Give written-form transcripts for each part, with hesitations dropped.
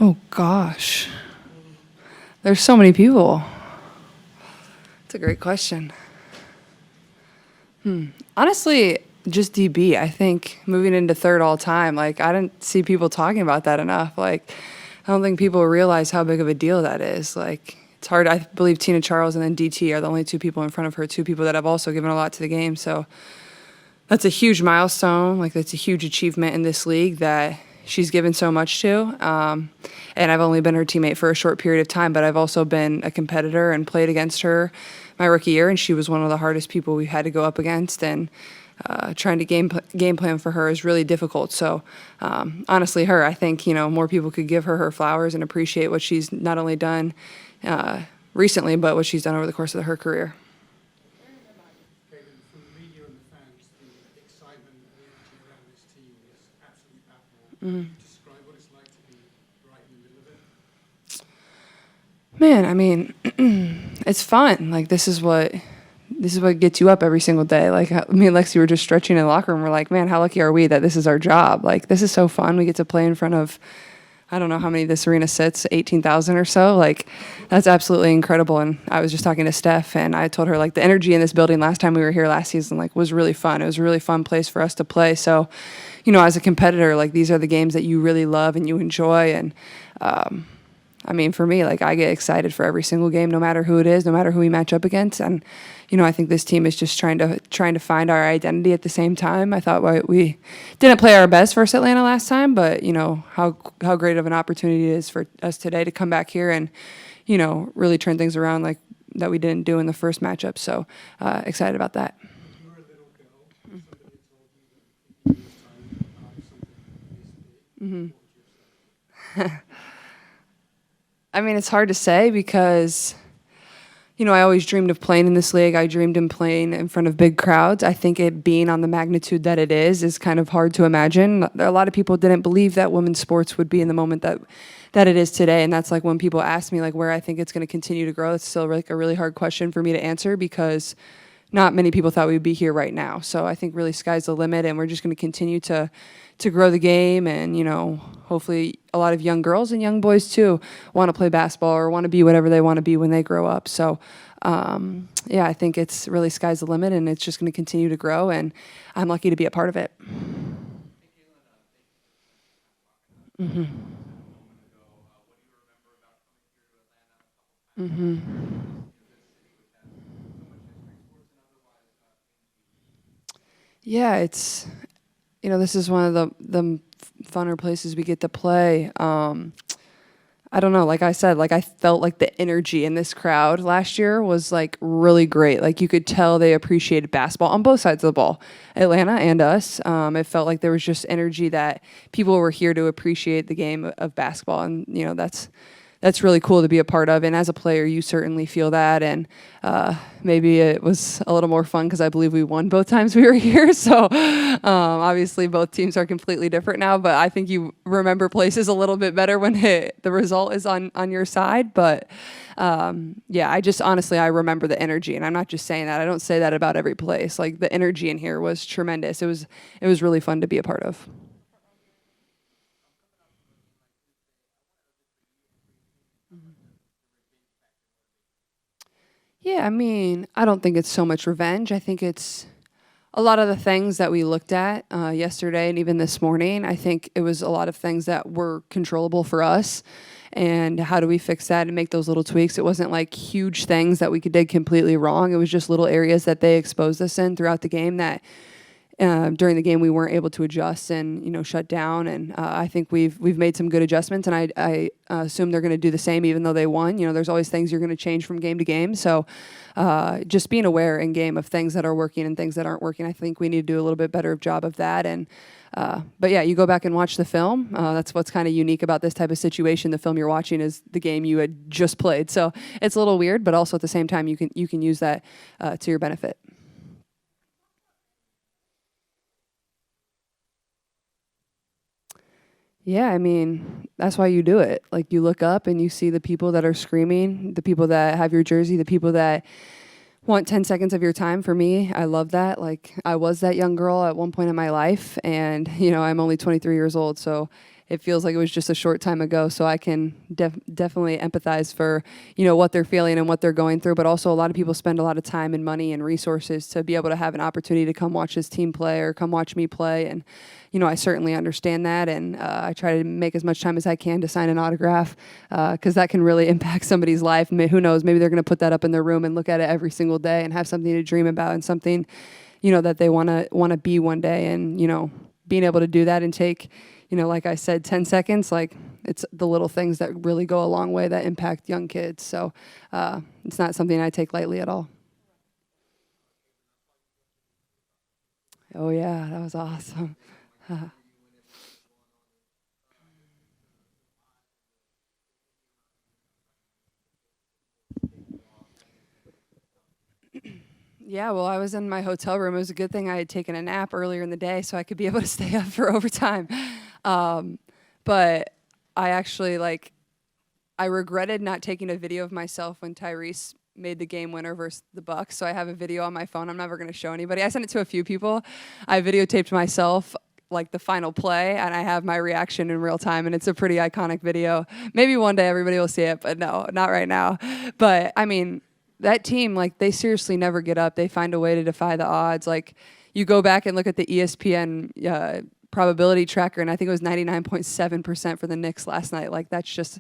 Oh, gosh. There's so many people. That's a great question. Honestly, just DB. I think moving into third all time, like, I didn't see people talking about that enough. Like, I don't think people realize how big of a deal that is. Like, it's hard. I believe Tina Charles and then DT are the only two people in front of her, two people that have also given a lot to the game. So that's a huge milestone. Like, that's a huge achievement in this league that she's given so much to. And I've only been her teammate for a short period of time, but I've also been a competitor and played against her my rookie year, and she was one of the hardest people we had to go up against. And trying to game plan for her is really difficult. So honestly, I think, more people could give her flowers and appreciate what she's not only done recently, but what she's done over the course of her career. From the media and the fans, the excitement and the energy around this team is absolutely palpable. Can you describe what it's like to be right in the middle of it? Man, I mean, it's fun. Like, this is what gets you up every single day. Like, me and Lexi were just stretching in the locker room. We're like, man, how lucky are we that this is our job? Like, this is so fun. We get to play in front of, I don't know how many this arena sits, 18,000 or so. Like, that's absolutely incredible. And I was just talking to Steph, and I told her, like, the energy in this building last time we were here last season, like, was really fun. It was a really fun place for us to play. So, as a competitor, like, these are the games that you really love and you enjoy. And, I mean, for me, like, I get excited for every single game, no matter who it is, no matter who we match up against. And, I think this team is just trying to find our identity at the same time. I thought we didn't play our best versus Atlanta last time, but, how great of an opportunity it is for us today to come back here and, really turn things around like that we didn't do in the first matchup. So excited about that. You were a little girl. Somebody told you that in years' time, something this big. I mean, it's hard to say because, I always dreamed of playing in this league. I dreamed of playing in front of big crowds. I think it being on the magnitude that it is kind of hard to imagine. A lot of people didn't believe that women's sports would be in the moment that it is today. And that's like when people ask me like where I think it's going to continue to grow, it's still like a really hard question for me to answer because not many people thought we'd be here right now. So I think really sky's the limit, and we're just going to continue to grow the game, and hopefully a lot of young girls and young boys too want to play basketball or want to be whatever they want to be when they grow up. So I think it's really sky's the limit, and it's just going to continue to grow, and I'm lucky to be a part of it. Mm-hmm. Mm-hmm. Yeah, it's, this is one of the funner places we get to play. I don't know, like I said, like I felt like the energy in this crowd last year was like really great. Like you could tell they appreciated basketball on both sides of the ball, Atlanta and us. It felt like there was just energy that people were here to appreciate the game of basketball, and that's really cool to be a part of. And as a player, you certainly feel that. And maybe it was a little more fun because I believe we won both times we were here. So obviously both teams are completely different now, but I think you remember places a little bit better when the result is on your side. But I just honestly, I remember the energy, and I'm not just saying that. I don't say that about every place. Like the energy in here was tremendous. It was really fun to be a part of. Yeah, I mean, I don't think it's so much revenge. I think it's a lot of the things that we looked at yesterday and even this morning. I think it was a lot of things that were controllable for us. And how do we fix that and make those little tweaks? It wasn't like huge things that we did completely wrong. It was just little areas that they exposed us in throughout the game that during the game we weren't able to adjust and shut down. And I think we've made some good adjustments, and I assume they're going to do the same even though they won. There's always things you're going to change from game to game. So just being aware in game of things that are working and things that aren't working. I think we need to do a little bit better job of that. And but yeah, you go back and watch the film. That's what's kind of unique about this type of situation. The film you're watching is the game you had just played. So it's a little weird, but also at the same time you can use that to your benefit. Yeah, I mean, that's why you do it. Like, you look up and you see the people that are screaming, the people that have your jersey, the people that want 10 seconds of your time. For me, I love that. Like, I was that young girl at one point in my life, and, I'm only 23 years old, so it feels like it was just a short time ago. So I can definitely empathize for, what they're feeling and what they're going through. But also a lot of people spend a lot of time and money and resources to be able to have an opportunity to come watch this team play or come watch me play. And, I certainly understand that. And I try to make as much time as I can to sign an autograph because that can really impact somebody's life. Who knows, maybe they're going to put that up in their room and look at it every single day and have something to dream about and something, that they want to be one day. And, being able to do that and take, like I said, 10 seconds, like it's the little things that really go a long way that impact young kids. So it's not something I take lightly at all. Oh, yeah, that was awesome. Yeah, well, I was in my hotel room. It was a good thing I had taken a nap earlier in the day so I could be able to stay up for overtime. But I actually, I regretted not taking a video of myself when Tyrese made the game winner versus the Bucks. So I have a video on my phone. I'm never going to show anybody. I sent it to a few people. I videotaped myself, the final play, and I have my reaction in real time, and it's a pretty iconic video. Maybe one day everybody will see it, but no, not right now. But, I mean, that team, they seriously never get up. They find a way to defy the odds. You go back and look at the ESPN probability tracker, and I think it was 99.7% for the Knicks last night. That's just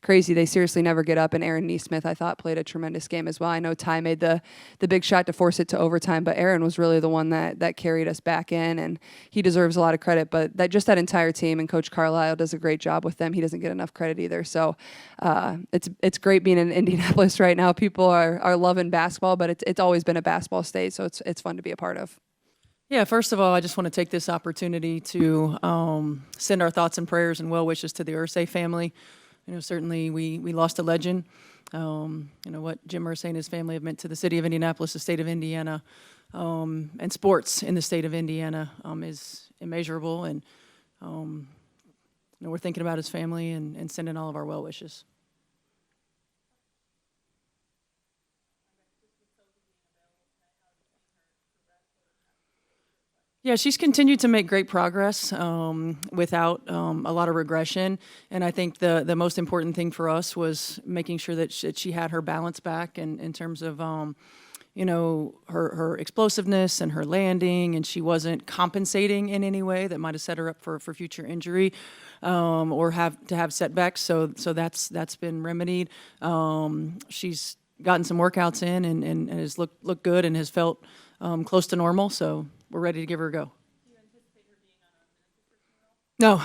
crazy. They seriously never get up, and Aaron Nesmith, I thought, played a tremendous game as well. I know Ty made the big shot to force it to overtime, but Aaron was really the one that carried us back in, and he deserves a lot of credit. But that entire team, and Coach Carlisle does a great job with them. He doesn't get enough credit either. So it's great being in Indianapolis right now. People are loving basketball, but it's always been a basketball state, so it's fun to be a part of. Yeah, first of all, I just want to take this opportunity to send our thoughts and prayers and well wishes to the Irsay family. Certainly we lost a legend. What Jim Irsay and his family have meant to the city of Indianapolis, the state of Indiana, and sports in the state of Indiana is immeasurable. And we're thinking about his family and sending all of our well wishes. Yeah, she's continued to make great progress without a lot of regression. And I think the most important thing for us was making sure that she had her balance back in terms of, her explosiveness and her landing, and she wasn't compensating in any way that might have set her up for future injury or have setbacks. So that's been remedied. She's gotten some workouts in and has looked good and has felt close to normal. So we're ready to give her a go. Do you anticipate her being on a minutes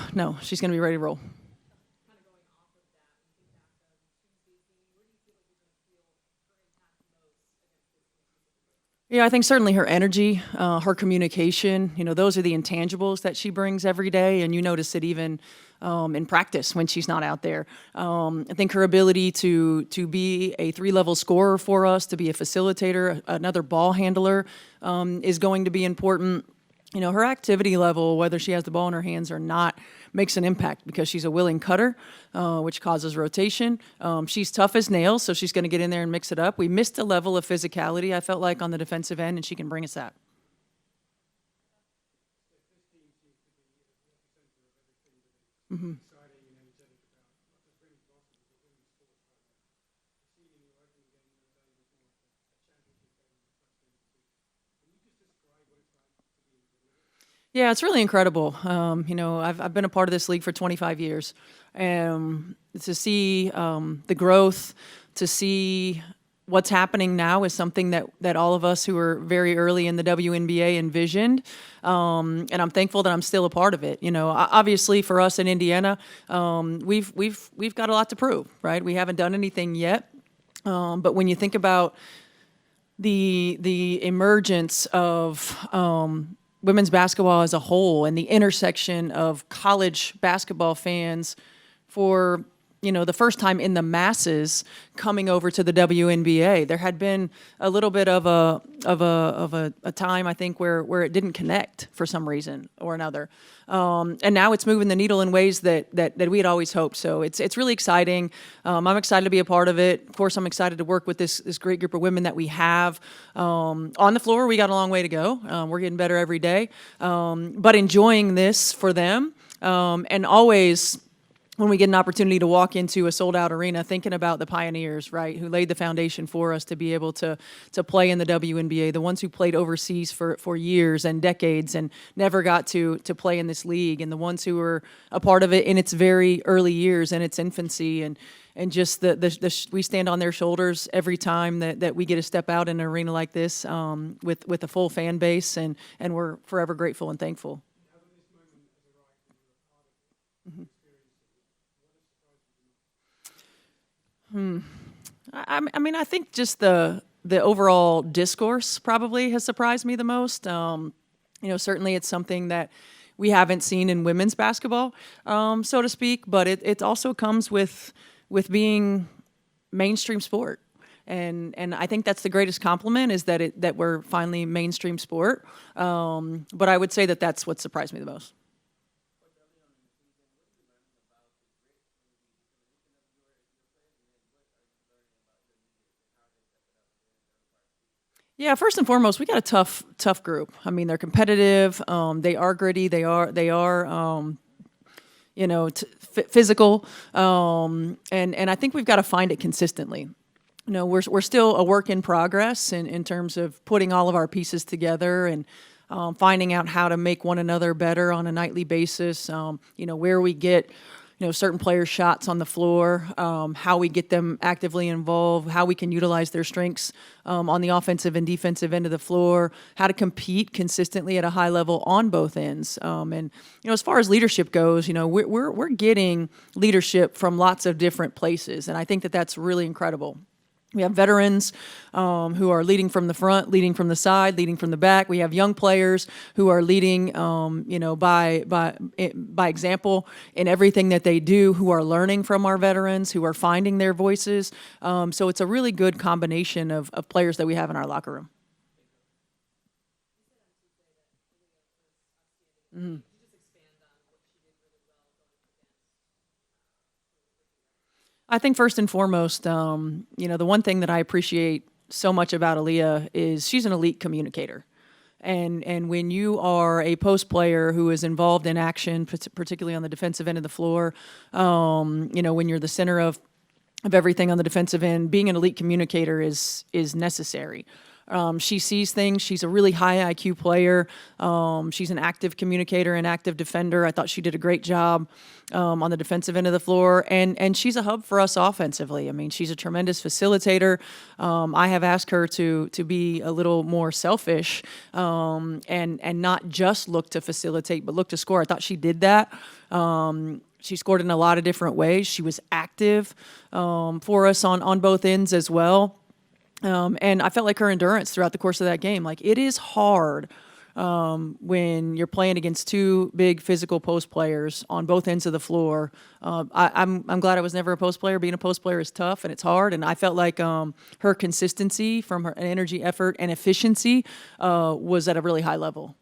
restriction? No, she's going to be ready to roll. Kind of going off of that, and think back to Tuesday's game, where do you feel like you're going to feel her impact most against this team? Yeah, I think certainly her energy, her communication, those are the intangibles that she brings every day, and you notice it even in practice when she's not out there. I think her ability to be a 3-level scorer for us, to be a facilitator, another ball handler is going to be important. Her activity level, whether she has the ball in her hands or not, makes an impact because she's a willing cutter, which causes rotation. She's tough as nails, so she's going to get in there and mix it up. We missed a level of physicality, I felt like, on the defensive end, and she can bring us that. Mm-hmm. Yeah, it's really incredible. I've been a part of this league for 25 years, and to see the growth, to see what's happening now is something that all of us who were very early in the WNBA envisioned, and I'm thankful that I'm still a part of it. Obviously for us in Indiana, we've got a lot to prove, right? We haven't done anything yet, but when you think about the emergence of women's basketball as a whole and the intersection of college basketball fans for the first time in the masses coming over to the WNBA. There had been a little bit of a time, I think, where it didn't connect for some reason or another. And now it's moving the needle in ways that we had always hoped. So it's really exciting. I'm excited to be a part of it. Of course, I'm excited to work with this great group of women that we have. On the floor, we got a long way to go. We're getting better every day. But enjoying this for them And always, when we get an opportunity to walk into a sold-out arena, thinking about the pioneers, right, who laid the foundation for us to be able to play in the WNBA, the ones who played overseas for years and decades and never got to play in this league, and the ones who were a part of it in its very early years and its infancy, and just we stand on their shoulders every time that we get to step out in an arena like this with a full fan base, and we're forever grateful and thankful. I mean, I think just the overall discourse probably has surprised me the most. Certainly it's something that we haven't seen in women's basketball, so to speak, but it also comes with being mainstream sport. And I think that's the greatest compliment, is that we're finally mainstream sport. But I would say that's what surprised me the most. Yeah, first and foremost, we got a tough group. I mean, they're competitive. They are gritty. They are physical. And I think we've got to find it consistently. We're still a work in progress in terms of putting all of our pieces together and finding out how to make one another better on a nightly basis. Where we get certain players' shots on the floor, how we get them actively involved, how we can utilize their strengths on the offensive and defensive end of the floor, how to compete consistently at a high level on both ends. And as far as leadership goes, we're getting leadership from lots of different places, and I think that's really incredible. We have veterans who are leading from the front, leading from the side, leading from the back. We have young players who are leading, by example in everything that they do, who are learning from our veterans, who are finding their voices. So it's a really good combination of players that we have in our locker room. Mm-hmm. I think first and foremost, the one thing that I appreciate so much about Aaliyah is she's an elite communicator. And when you are a post player who is involved in action, particularly on the defensive end of the floor, when you're the center of everything on the defensive end, being an elite communicator is necessary. She sees things. She's a really high IQ player. She's an active communicator and active defender. I thought she did a great job on the defensive end of the floor. And she's a hub for us offensively. I mean, she's a tremendous facilitator. I have asked her to be a little more selfish and not just look to facilitate, but look to score. I thought she did that. She scored in a lot of different ways. She was active for us on both ends as well. And I felt like her endurance throughout the course of that game. Like, it is hard when you're playing against two big physical post players on both ends of the floor. I'm glad I was never a post player. Being a post player is tough and it's hard. And I felt like her consistency from her energy, effort, and efficiency was at a really high level.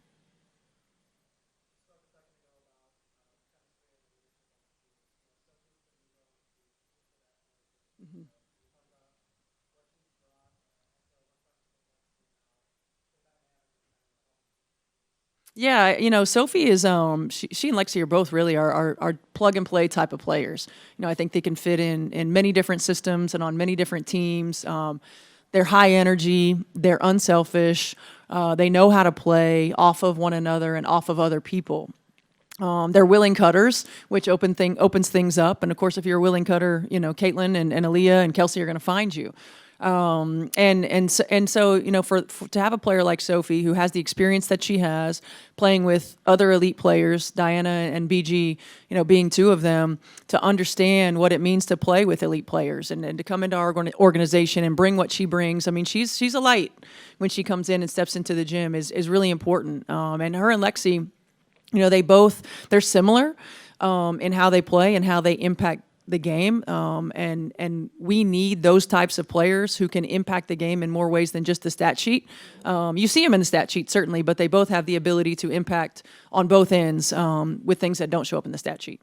Yeah, Sophie is she and Lexi are both really our plug and play type of players. I think they can fit in many different systems and on many different teams. They're high energy, they're unselfish, they know how to play off of one another and off of other people. They're willing cutters, which opens things up. And of course, if you're a willing cutter, Caitlin and Aaliyah and Kelsey are going to find you. And so for to have a player like Sophie, who has the experience that she has, playing with other elite players, Diana and BG, being two of them, to understand what it means to play with elite players and to come into our organization and bring what she brings. I mean, she's a light when she comes in and steps into the gym is really important. And her and Lexi, they're similar in how they play and how they impact the game, and we need those types of players who can impact the game in more ways than just the stat sheet. You see them in the stat sheet, certainly, but they both have the ability to impact on both ends with things that don't show up in the stat sheet.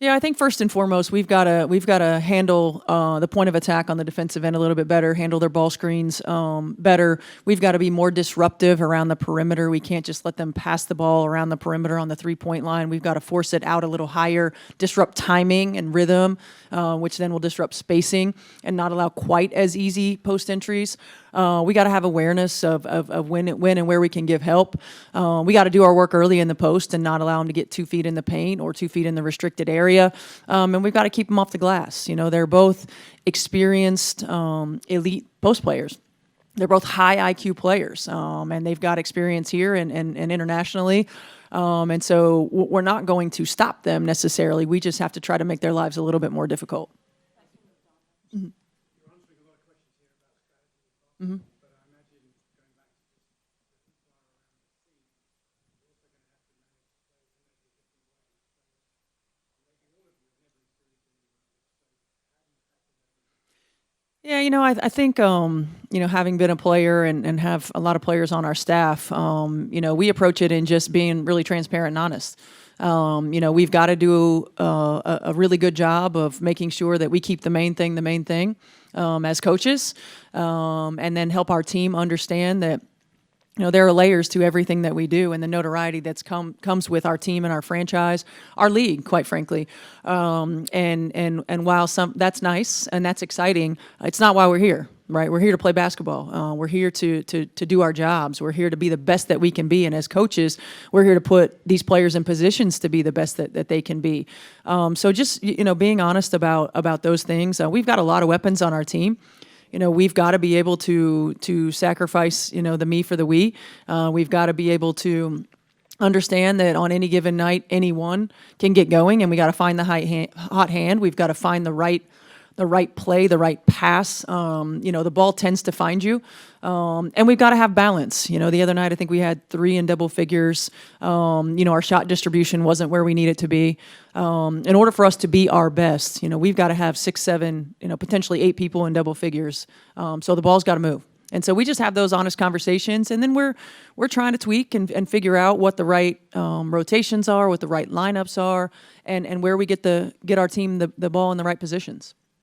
Yeah, I think first and foremost we've got to handle the point of attack on the defensive end a little bit better, handle their ball screens better. We've got to be more disruptive around the perimeter. We can't just let them pass the ball around the perimeter on the 3-point line. We've got to force it out a little higher, disrupt timing and rhythm, which then will disrupt spacing and not allow quite as easy post entries. We got to have awareness of when and where we can give help. We got to do our work early in the post and not allow them to get 2 feet in the paint or 2 feet in the restricted area. And we've got to keep them off the glass. You know, they're both experienced elite post players. They're both high IQ players, and they've got experience here and internationally. And so we're not going to stop them necessarily. We just have to try to make their lives a little bit more difficult. Mm-hmm. You're answering a lot of questions here about strategy, mm-hmm. But I imagine going back to just the fire around the team, you're also going to have to manage players in a different way. So maybe all of you have never experienced anything like this. So how do you tackle that? Yeah, you know, I think, you know, having been a player and have a lot of players on our staff, you know, we approach it in just being really transparent and honest. You know, we've got to do a really good job of making sure that we keep the main thing as coaches, and then help our team understand that, you know, there are layers to everything that we do, and the notoriety that's comes with our team and our franchise, our league, quite frankly. And while that's nice and that's exciting, it's not why we're here. Right, we're here to play basketball. We're here to do our jobs. We're here to be the best that we can be, and as coaches, we're here to put these players in positions to be the best that they can be. So just, you know, being honest about those things. We've got a lot of weapons on our team. You know, we've got to be able to sacrifice, you know, the me for the we. We've got to be able to understand that on any given night, anyone can get going, and we got to find the hot hand. We've got to find the right play, the right pass. You know, the ball tends to find you. And we've got to have balance. You know, the other night I think we had 3 in double figures. You know, our shot distribution wasn't where we need it to be. In order for us to be our best, you know, we've got to have 6, 7, you know, potentially 8 people in double figures. So the ball's got to move. And so we just have those honest conversations, and then we're trying to tweak and figure out what the right rotations are, what the right lineups are, and where we get our team the ball in the right positions.